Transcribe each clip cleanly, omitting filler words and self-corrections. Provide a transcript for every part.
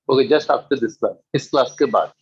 Okay, just after this class, इस class के बाद.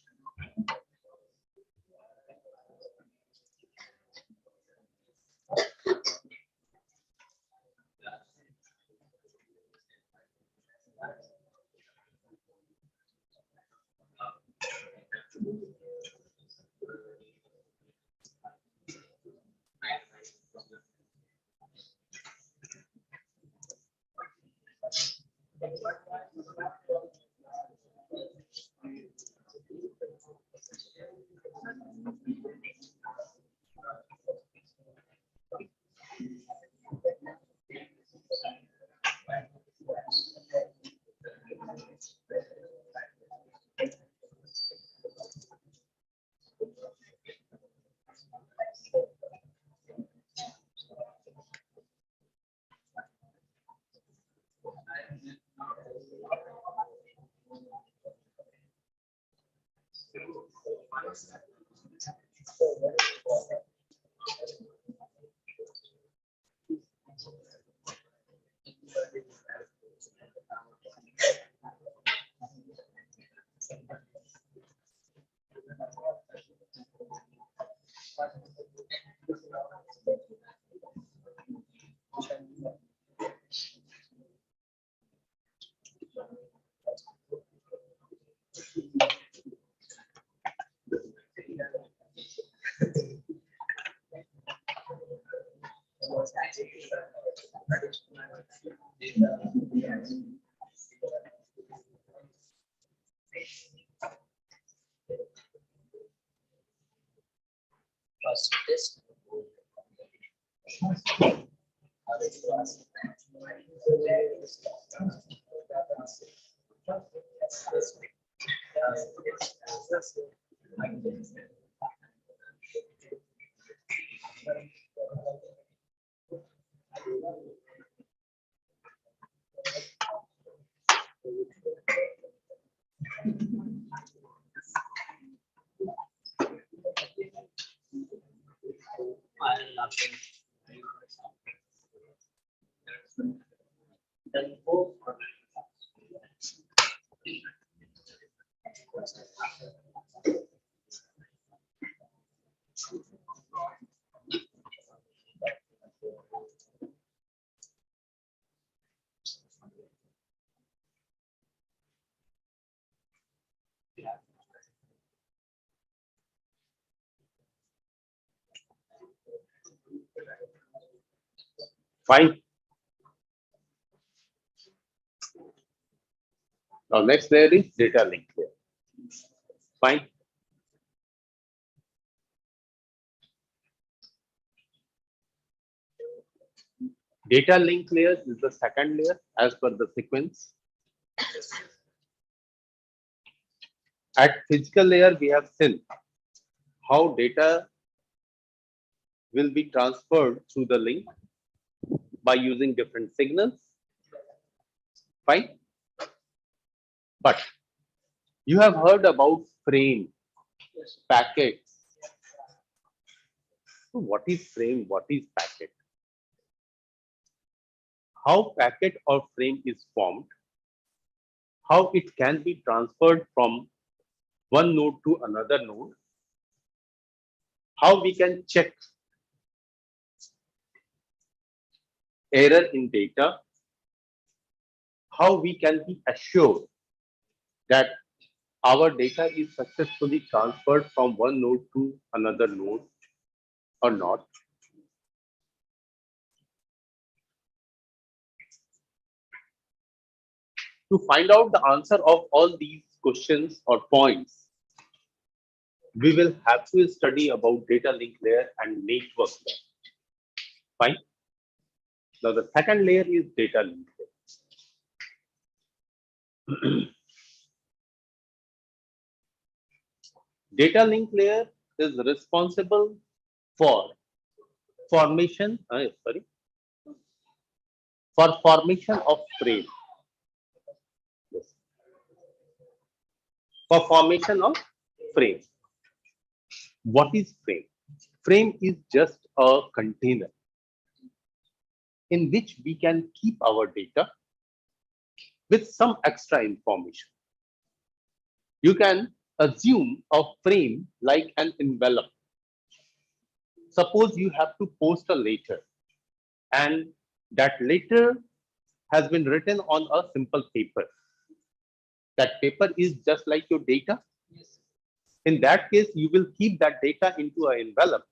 Fine. Now next layer is data link layer. Fine. Data link layer is the second layer as per the sequence. At physical layer, we have seen how data will be transferred through the link by using different signals. Fine. But you have heard about frame, packets. So what is frame? What is packet? How packet or frame is formed, how it can be transferred from one node to another node, how we can check error in data, how we can be assured that our data is successfully transferred from one node to another node or not. To find out the answer of all these questions or points, we will have to study about data link layer and network layer. Fine. Now the second layer is data link layer. Data link layer is responsible for formation, formation of frame. Yes. For formation of frame. What is frame? Frame is just a container in which we can keep our data with some extra information. You can assume a frame like an envelope. Suppose you have to post a letter and that letter has been written on a simple paper. That paper is just like your data. Yes. In that case, you will keep that data into an envelope.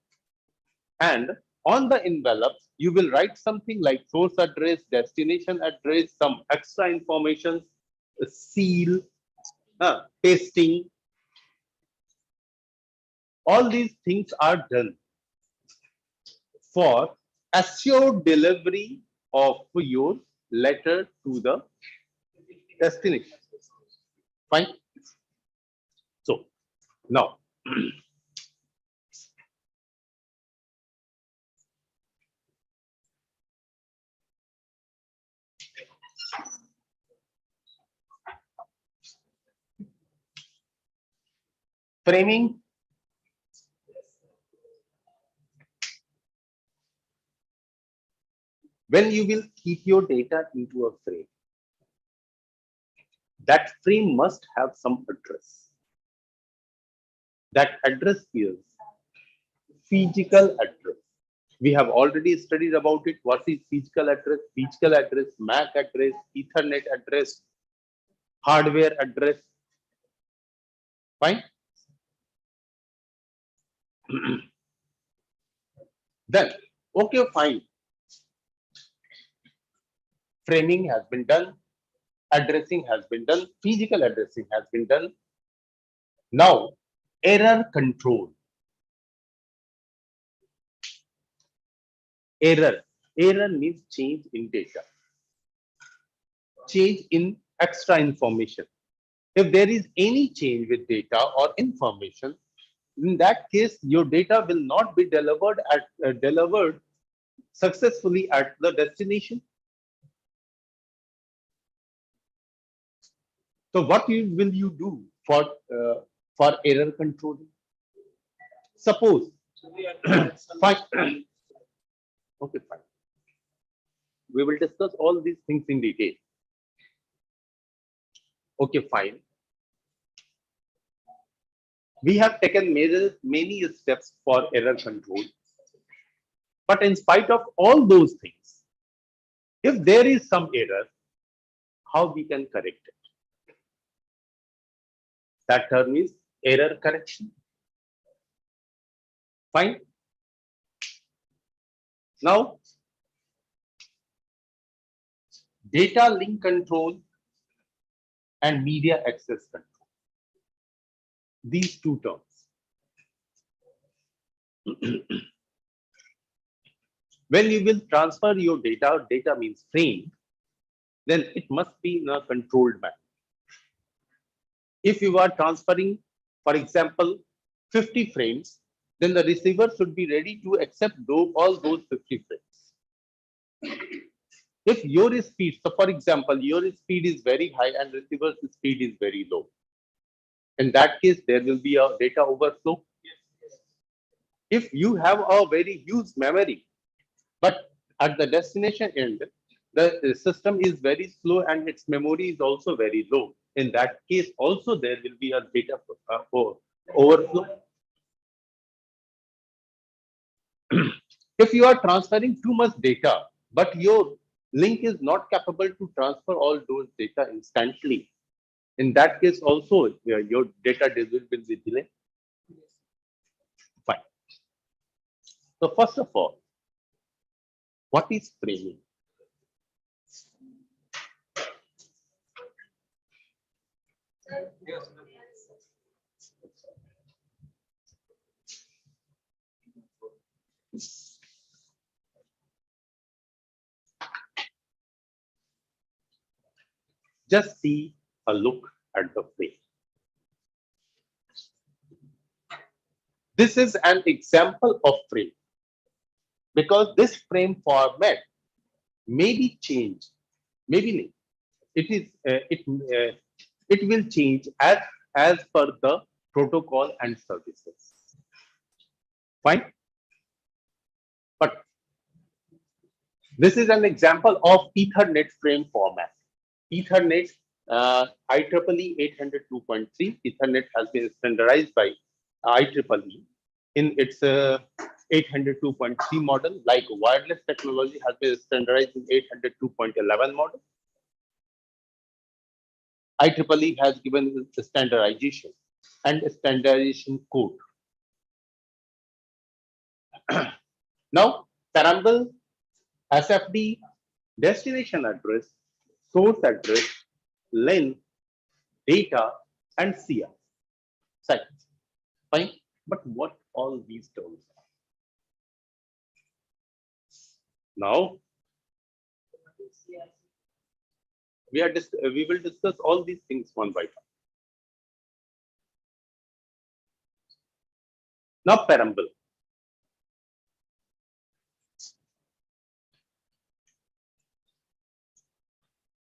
And on the envelope, you will write something like source address, destination address, some extra information, seal, pasting. All these things are done for assured delivery of your letter to the destination. Fine. So now framing. When you will keep your data into a frame, that frame must have some address. That address is physical address. We have already studied about it. What is physical address? Physical address, MAC address, Ethernet address, hardware address. Fine. Then, okay, fine. Framing has been done. Addressing has been done. Physical addressing has been done. Now, error control. Error means change in data, change in extra information. If there is any change with data or information, in that case, your data will not be delivered successfully at the destination. So, what will you do for error control? Suppose, fine. Okay, fine. We will discuss all these things in detail. Okay, fine. We have taken many steps for error control. But in spite of all those things, if there is some error, how we can correct it? That term is error correction. Fine. Now, data link control and media access control. These two terms. When you will transfer your data means frame, then it must be in a controlled manner. If you are transferring, for example, 50 frames, then the receiver should be ready to accept all those 50 frames. If your speed, so for example, your speed is very high and receiver's speed is very low, in that case, there will be a data overflow. If you have a very huge memory, but at the destination end, the system is very slow and its memory is also very low. In that case, also there will be a data overflow. If you are transferring too much data, but your link is not capable to transfer all those data instantly, in that case also your data delivery will be delayed. Fine. So first of all, what is framing? Just see a look at the frame. This is an example of frame because this frame format may be changed, maybe not. It will change as per the protocol and services. Fine, but this is an example of Ethernet frame format. Ethernet IEEE 802.3. Ethernet has been standardized by IEEE in its 802.3 model, like wireless technology has been standardized in 802.11 model. IEEE has given the standardization and standardization code. Now, Paramble, SFD, destination address, source address, length, data, and CR. Size. Fine. But what all these terms are? Now, we will discuss all these things one by one. Now, Paramble.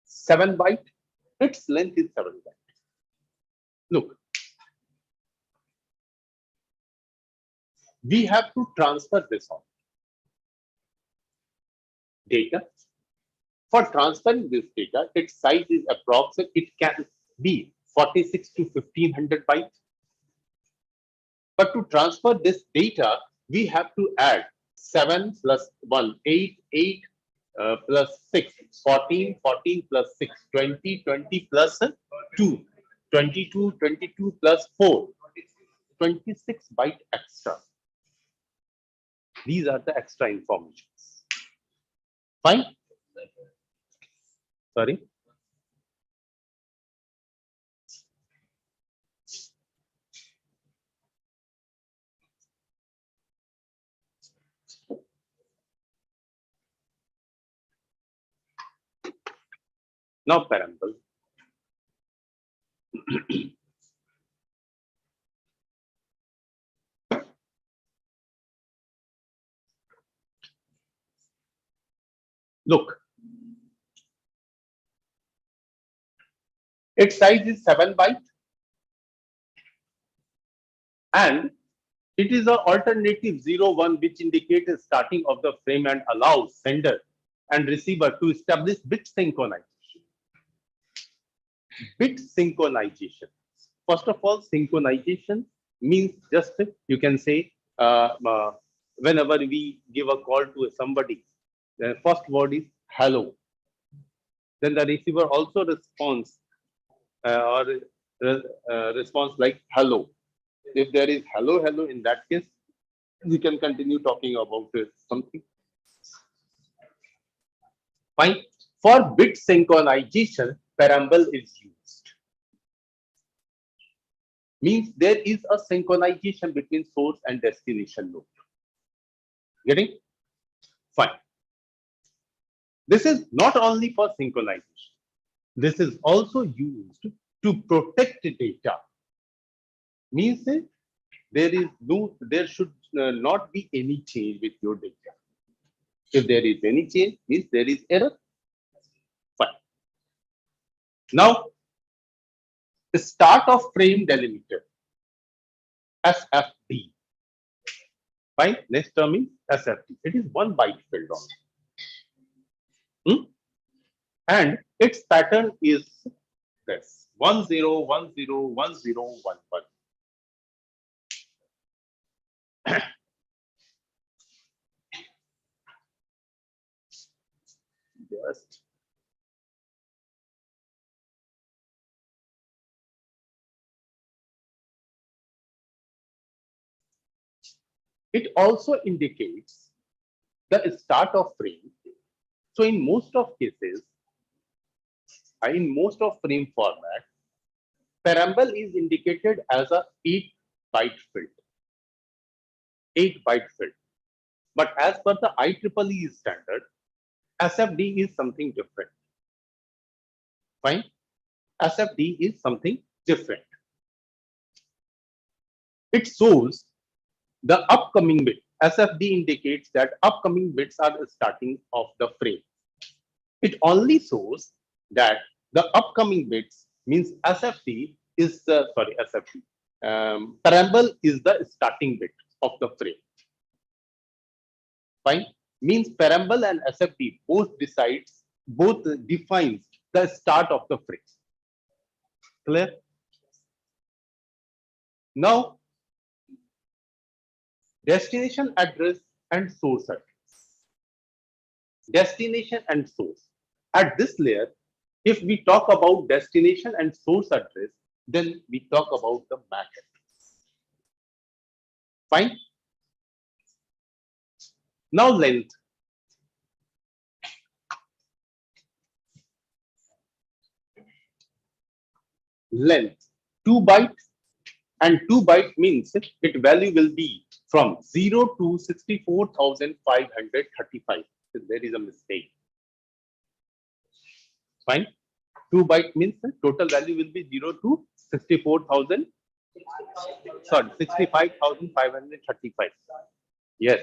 Seven byte. Its length is 7 byte. Look, we have to transfer this on data. For transferring this data, its size is approximate. It can be 46 to 1500 bytes. But to transfer this data, we have to add 7 plus 1, 8, 8 plus 6, 14, 14 plus 6, 20, 20 plus 2, 22, 22 plus 4, 26 byte extra. These are the extra informations. Fine? Sorry? Now, Paramble. Look, its size is 7 byte and it is an alternative 0-1 which indicates the starting of the frame and allows sender and receiver to establish bit synchronization. Bit synchronization. First of all, synchronization means just you can say whenever we give a call to somebody, the first word is hello. Then the receiver also responds response like hello. If there is hello, hello, in that case, we can continue talking about something. Fine. For bit synchronization, Paramble is used. Means there is a synchronization between source and destination node. Getting? Fine. This is not only for synchronization. This is also used to protect data. Means there should not be any change with your data. If there is any change, means there is error. Fine. Now, the start of frame delimiter, SFD. Fine. Next term is SFD. It is 1 byte field only. And its pattern is this 10101011. Just it also indicates the start of frame. So in most of cases, in most of frame format, Paramble is indicated as a 8-byte field. 8-byte field. But as per the IEEE standard, SFD is something different. Fine. SFD is something different. It shows the upcoming bit. SFD indicates that upcoming bits are the starting of the frame. It only shows that the upcoming bits means SFD is the SFD. Paramble is the starting bit of the frame. Fine. Means Paramble and SFD both defines the start of the frame. Clear? Now, destination address and source address. Destination and source. At this layer, if we talk about destination and source address, then we talk about the MAC address. Fine. Now length. Length 2 byte, and 2 byte means its value will be from 0 to 64,535. So there is a mistake. Fine. 2 byte means the total value will be 0 to 65,535. Yes.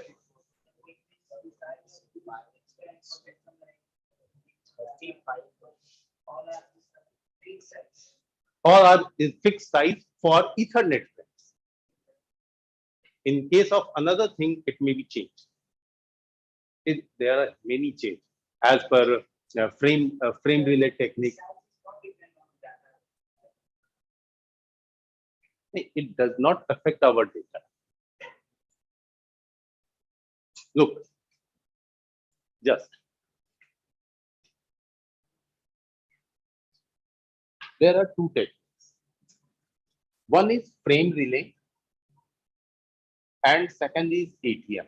All are fixed size for Ethernet frames. In case of another thing, it may be changed. There are many changes as per frame relay technique. It does not affect our data. Look, just there are two techniques. One is frame relay and second is ATM.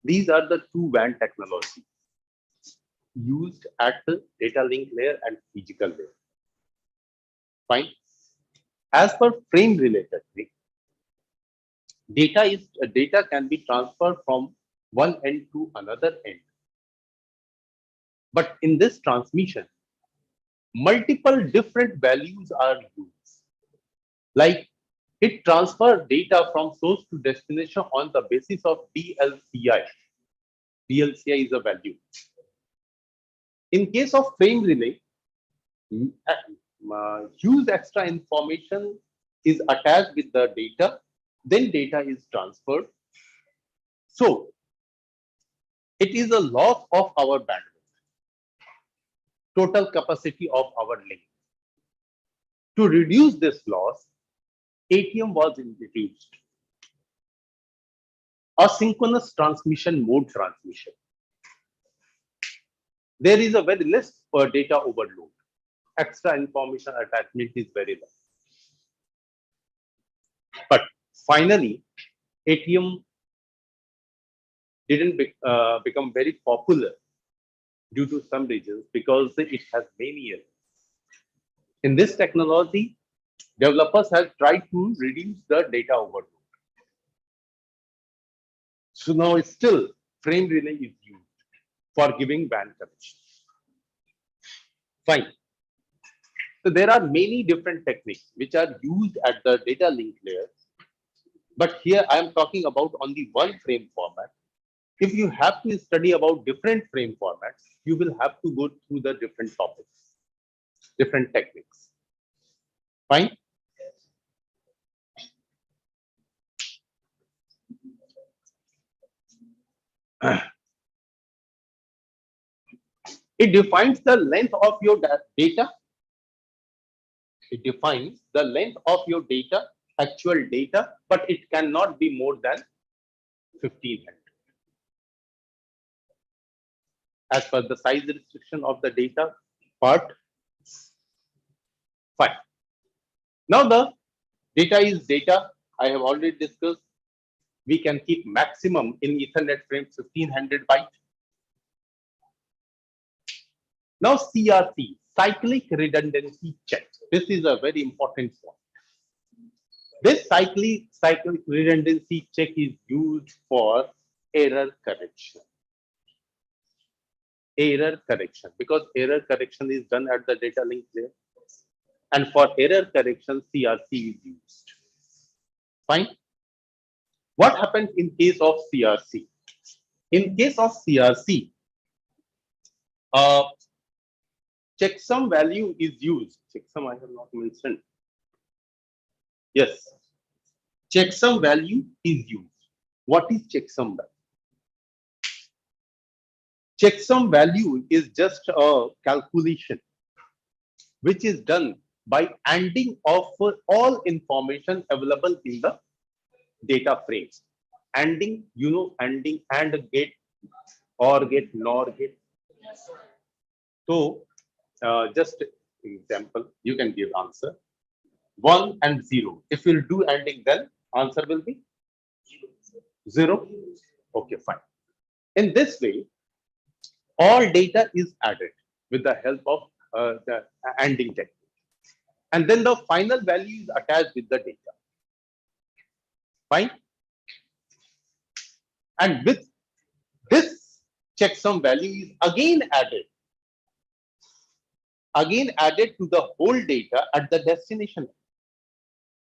These are the two WAN technologies used at the data link layer and physical layer. Fine. As per frame relay technique, data can be transferred from one end to another end. But in this transmission, multiple different values are used. Like it transfers data from source to destination on the basis of DLCI. DLCI is a value. In case of frame relay, huge extra information is attached with the data, then data is transferred. So it is a loss of our bandwidth, total capacity of our link. To reduce this loss, ATM was introduced. Asynchronous transmission mode transmission. There is a very less data overload. Extra information attachment is very less. But finally, ATM didn't become very popular due to some reasons because it has many errors. In this technology, developers have tried to reduce the data overload. So now still frame relay is used for giving WAN connection. Fine. So there are many different techniques which are used at the data link layer. But here I am talking about only one frame format. If you have to study about different frame formats, you will have to go through the different topics, different techniques. Fine. It defines the length of your data. It defines the length of your data, actual data, but it cannot be more than 1500. As per the size restriction of the data part. Fine. Now the data is data. I have already discussed. We can keep maximum in Ethernet frames 1500 bytes. Now CRC, cyclic redundancy check. This is a very important point. This cyclic redundancy check is used for error correction. Error correction, because error correction is done at the data link layer. And for error correction, CRC is used. Fine. What happens in case of CRC? In case of CRC, checksum value is used. Checksum I have not mentioned. Yes. Checksum value is used. What is checksum value? Checksum value is just a calculation which is done by ANDing of all information available in the data frames. ANDing, you know, ANDing, AND, get, OR, get, NOR, get. So, just example, you can give answer 1 and 0. If you'll do ANDing, then answer will be 0. Okay, fine. In this way, all data is added with the help of the ANDing technique. And then the final value is attached with the data. Fine. And with this checksum value is again added to the whole data at the destination.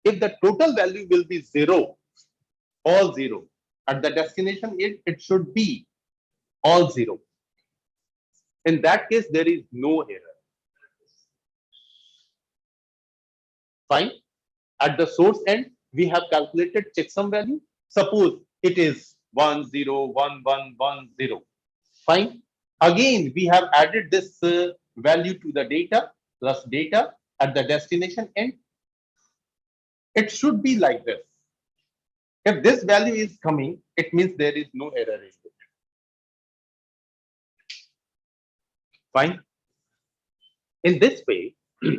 If the total value will be 0, all 0, at the destination it should be all 0. In that case, there is no error. Fine. At the source end, we have calculated checksum value. Suppose it is 1 0 1 1 1 0. Fine. Again, we have added this value to the data plus data at the destination end. It should be like this. If this value is coming, it means there is no error in it. Fine. In this way,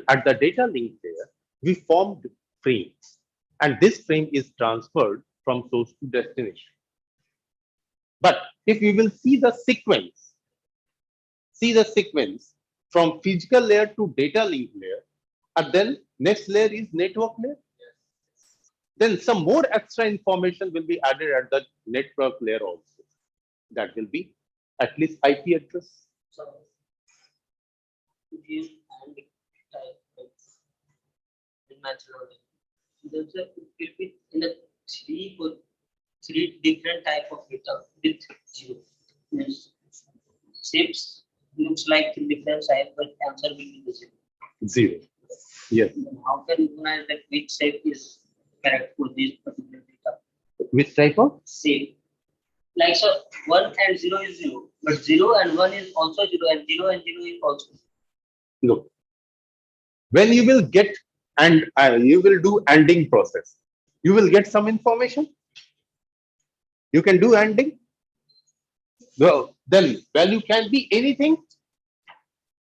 at the data link layer, we formed frames, and this frame is transferred from source to destination. But if we will see the sequence from physical layer to data link layer, and then next layer is network layer. Then some more extra information will be added at the network layer also. That will be at least IP address. There's a, it will be in the three different type of data with zero. Means shapes looks like three different size, but answer will be the same. 0. Yes. How can you recognize that which shape is correct for this particular data? Which type of? Shape. Like so, 1 and 0 is 0, but 0 and 1 is also 0, and 0 and 0 is also 0. No. When you will get and you will do ANDing process, you will get some information. You can do ANDing. Well, then value can be anything.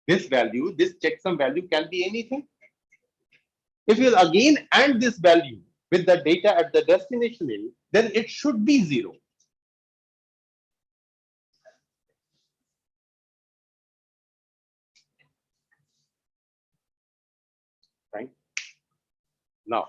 This value, this checksum value can be anything. If you will again AND this value with the data at the destination end, then it should be 0. Right? Now,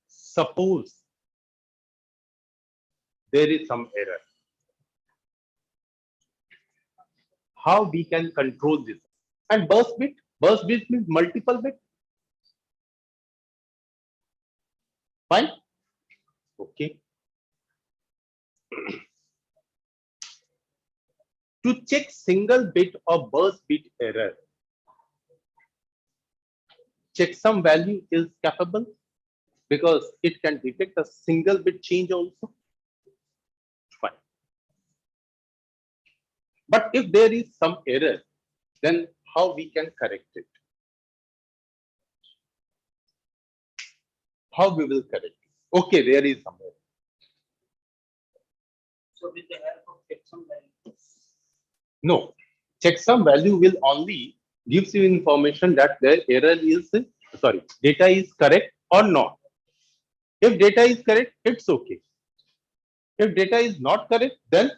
suppose there is some error. How we can control this? And burst bit means multiple bit. Fine. Okay. To check single bit or burst bit error, checksum value is capable because it can detect a single bit change also. Fine. But if there is some error, then how we can correct it? How we will correct it? Okay, there is some error. So with the help of checksum value. No, checksum value will only gives you information that the error is, sorry, data is correct or not. If data is correct, it's okay. If data is not correct, then.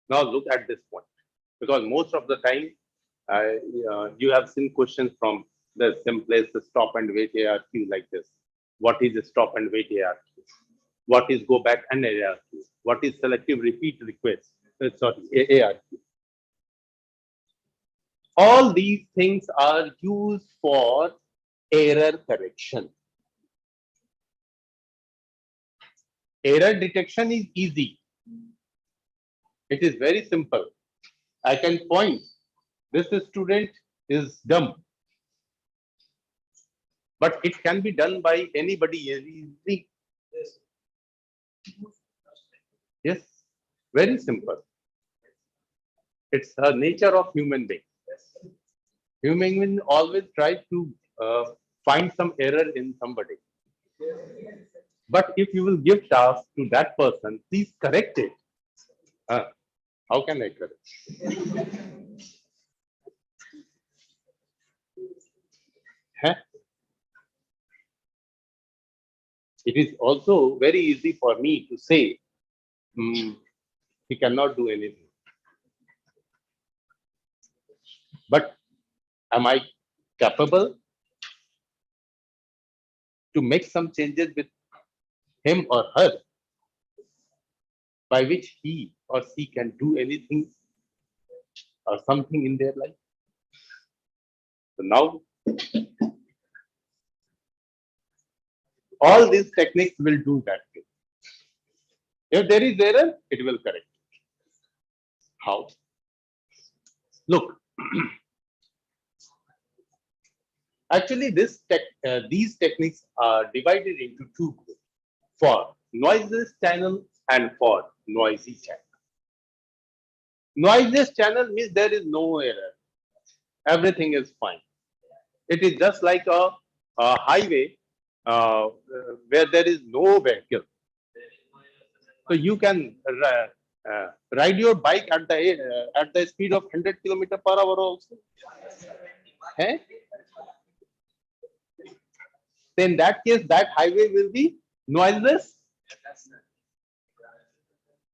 Now look at this point, because most of the time you have seen questions from the simplest stop and wait ARQ like this. What is a stop and wait ARQ? What is go back and ARQ? What is selective repeat request? Sorry, ARQ. All these things are used for error correction. Error detection is easy. It is very simple. I can point, this student is dumb. But it can be done by anybody easily. Yes, very simple. It's a nature of human being. Human being always try to find some error in somebody. But if you will give task to that person, please correct it. How can I correct? Huh? It is also very easy for me to say, he cannot do anything. But am I capable to make some changes with him or her by which he or she can do anything or something in their life? So now, all these techniques will do that. If there is error, it will correct. How? Look, actually, these techniques are divided into two groups: for noiseless channel and for noisy channel. Noiseless channel means there is no error. Everything is fine. It is just like a highway where there is no vehicle. So you can ride your bike at the speed of 100 km per hour also. Eh? So in that case, that highway will be noiseless.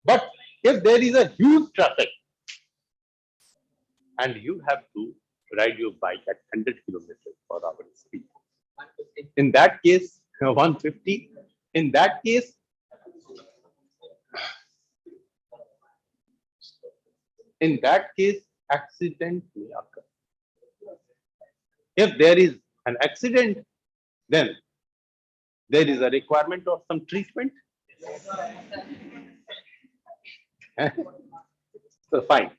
But if there is a huge traffic and you have to ride your bike at 100 kilometers per hour speed, in that case, 150. In that case, accident may occur. If there is an accident, then there is a requirement of some treatment. So fine.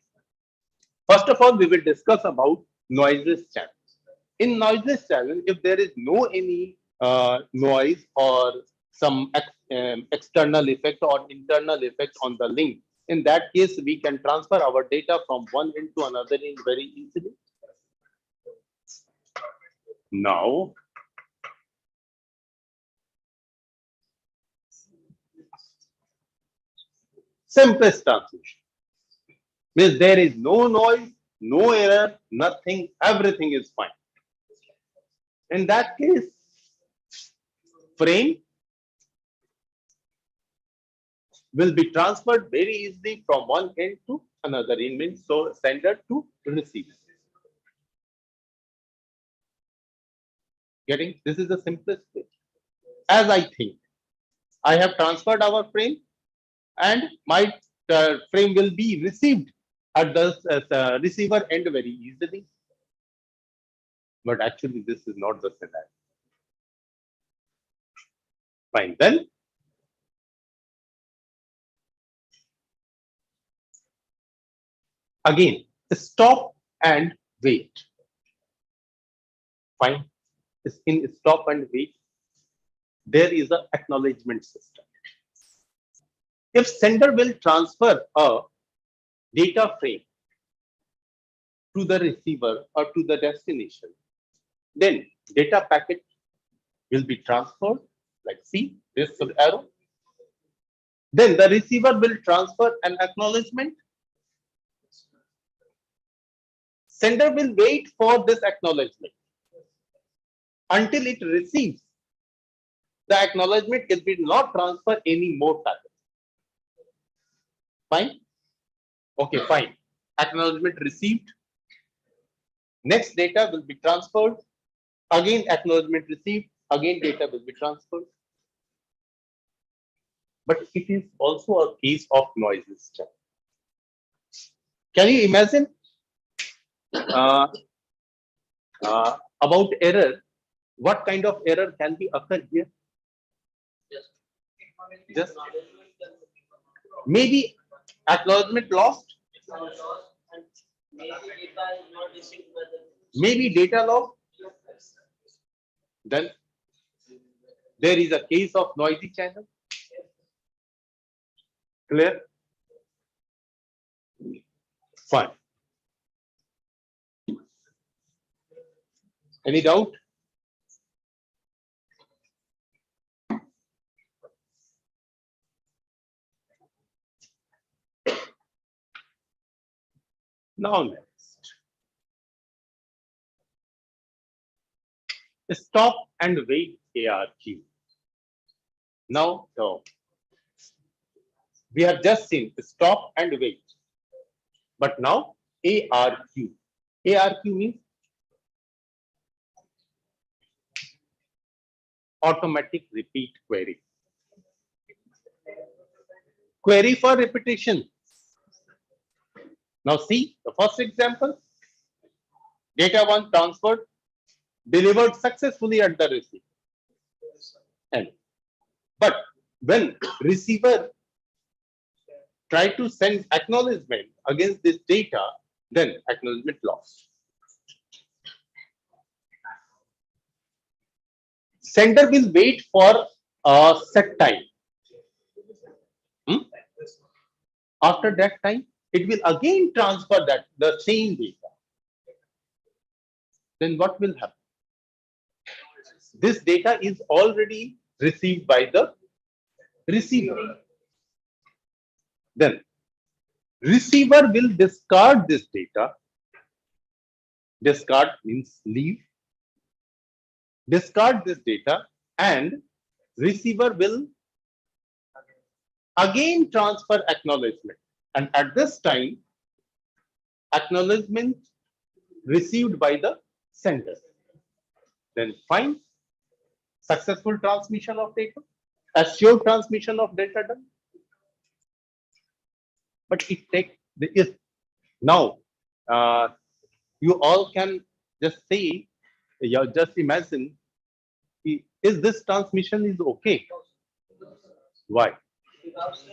First of all, we will discuss about noiseless channels. In noiseless channel, if there is no any noise or some external effect or internal effect on the link, in that case, we can transfer our data from one end to another end very easily. Now, simplest transmission means there is no noise, no error, nothing, everything is fine. In that case, frame will be transferred very easily from one end to another end, means so sender to receiver. Getting this is the simplest way. As I think, I have transferred our frame, and my frame will be received at the receiver end very easily. But actually, this is not the scenario. Fine, then again, stop and wait. Fine. In stop and wait, there is an acknowledgement system. If sender will transfer a data frame to the receiver or to the destination, then data packet will be transferred, like see this arrow. Then the receiver will transfer an acknowledgement. Sender will wait for this acknowledgement until it receives the acknowledgement. It will not transfer any more packet. Fine. Okay, fine. Acknowledgement received. Next data will be transferred. Again, acknowledgement received. Again, data will be transferred. But it is also a case of noises. Can you imagine about error? What kind of error can be occur here? Just maybe acknowledgement lost. Maybe data lost. Then there is a case of noisy channel. Clear? Fine. Any doubt? Now next. Stop and wait ARQ. Now, we have just seen stop and wait. But now ARQ. ARQ means automatic repeat query. Query for repetition. Now see the first example. Data 1 transferred, delivered successfully at the receiver. But when receiver try to send acknowledgement against this data, then acknowledgement lost. Sender will wait for a set time. After that time, it will again transfer that the same data. Then what will happen? This data is already received by the receiver. Then receiver will discard this data. Discard means leave. Discard this data and receiver will again transfer acknowledgement. And at this time, acknowledgement received by the sender. Then fine. Successful transmission of data. Assured transmission of data done. But it takes if now you all can just say, just imagine, is this transmission is okay? Why? Because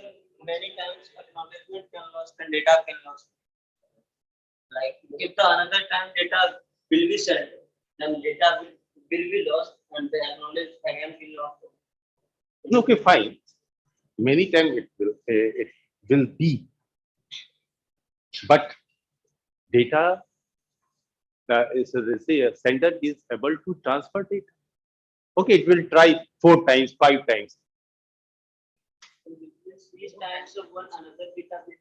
many times acknowledgement can lost and data can lost. Like if the another time data will be sent, then data will be lost and the acknowledge again will lost. Okay, fine. Many times it will be, but data is they say a sender is able to transfer data. Okay, it will try 4 times, 5 times. These times of one another data will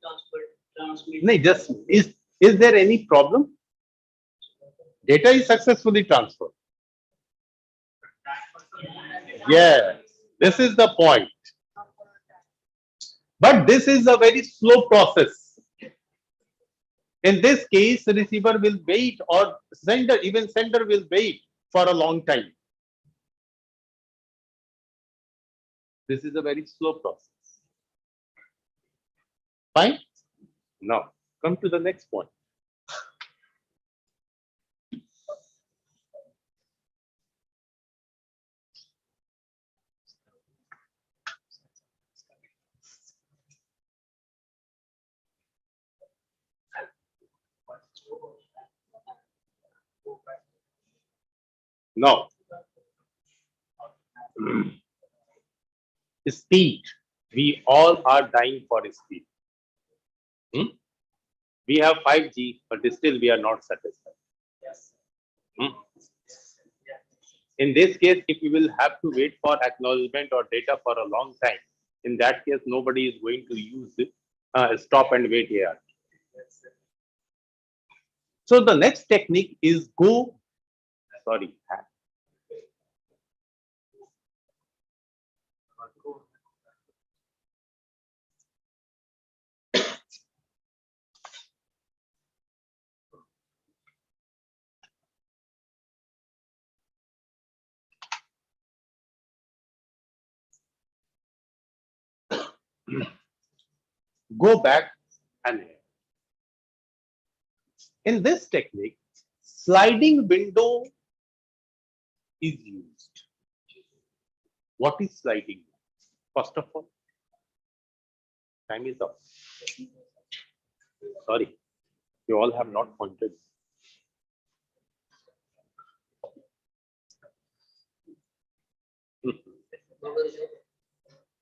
transmit. No, just is there any problem? Data is successfully transferred. Yeah, this is the point. But this is a very slow process. In this case, the receiver will wait, or sender, even sender will wait for a long time. This is a very slow process. Fine? Now, come to the next point. Now, Speed. We all are dying for speed. Hmm? We have 5G, but still we are not satisfied. Hmm? In this case, if you will have to wait for acknowledgement or data for a long time, in that case, nobody is going to use it, stop and wait here. So the next technique is sorry, go back and here. In this technique, sliding window is used. What is sliding? First of all, time is up. Sorry, you all have not pointed.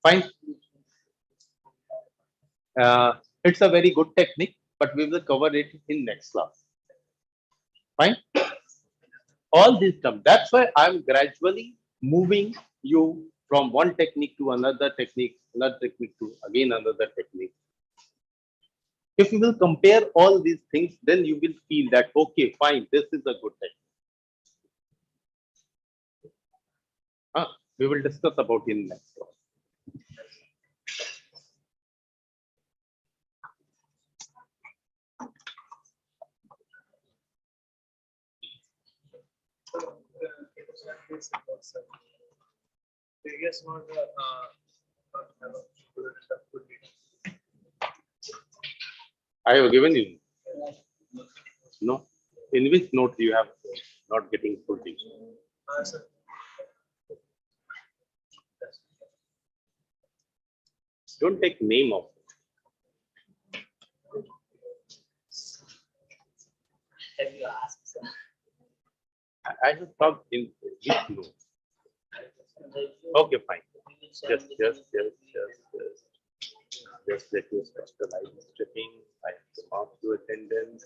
Fine. It's a very good technique, but we will cover it in next class. Fine. All these terms. That's why I'm gradually moving you from one technique to another technique to again another technique. If you will compare all these things, then you will feel that okay, fine, this is a good technique. We will discuss about in next class. I have given you. No. In which note you have not getting full teaching? Don't take name of it. Have you asked? I just thought in which note. Okay, fine. Just let me start the live streaming. I have to mark your attendance.